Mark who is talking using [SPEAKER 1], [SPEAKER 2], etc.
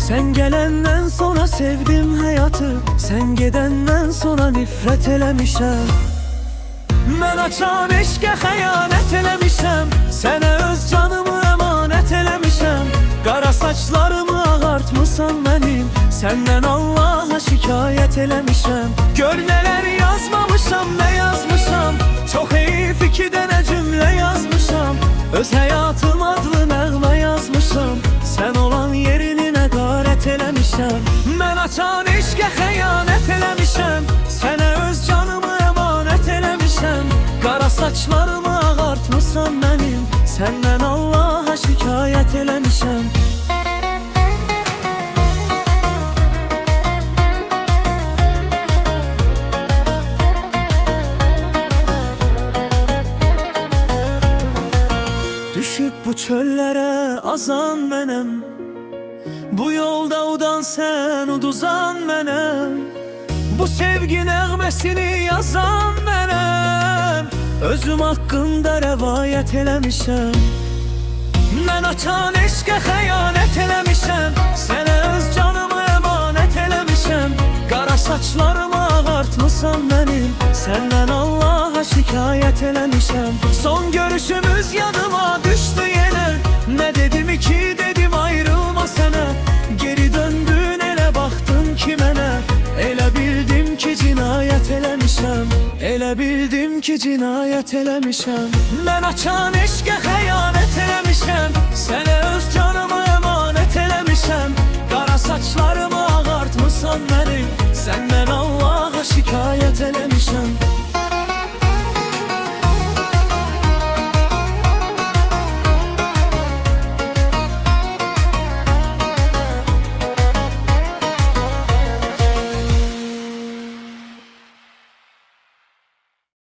[SPEAKER 1] Sen gelenden sonra sevdim hayatı, sen gedenden sonra nifret eləmişəm. Mən açan eşqə xəyanət eləmişəm, sənə öz canımı əmanət eləmişəm. Qara saçlarımı ağartmısan mənim, səndən Allaha şikayət eləmişəm. Gör nələr yazmamışam, nə yazmışam, çox heyif iki dənə cümlə yazmışam. Öz həyatım adlı nəğmə yazmışam, sən olan yerini nəqarət eləmişəm. Mən açan eşqə xəyanət eləmişəm, sənə öz canımı əmanət eləmişəm. Qara saçlarımı ağartmısan mənim, səndən Allaha şikayət eləmişəm. Düşüb bu çöllərə azan mənəm, bu yolda udan sən, uduzan mənəm. Bu sevgi nəğməsini yazan mənəm, özüm haqqında rəvayət eləmişəm. Mən açan eşqə xəyanət eləmişəm, sənə öz canımı əmanət eləmişəm. Qara saçlarımı ağartmısan mənim, səndən Allaha şikayət eləmişəm. Son görüşümüz yadıma düşdü yenə, nə dedim ki dedim ayrılma sənə. Geri döndün elə baxdın ki mənə, elə bildim ki cinayət eləmişəm, elə bildim ki cinayət eləmişəm. Mən açan eşqə xəyanət eləmişəm, sənə öz canımı əmanət eləmişəm. Qara saçlarımı ağartmısan mənim, səndən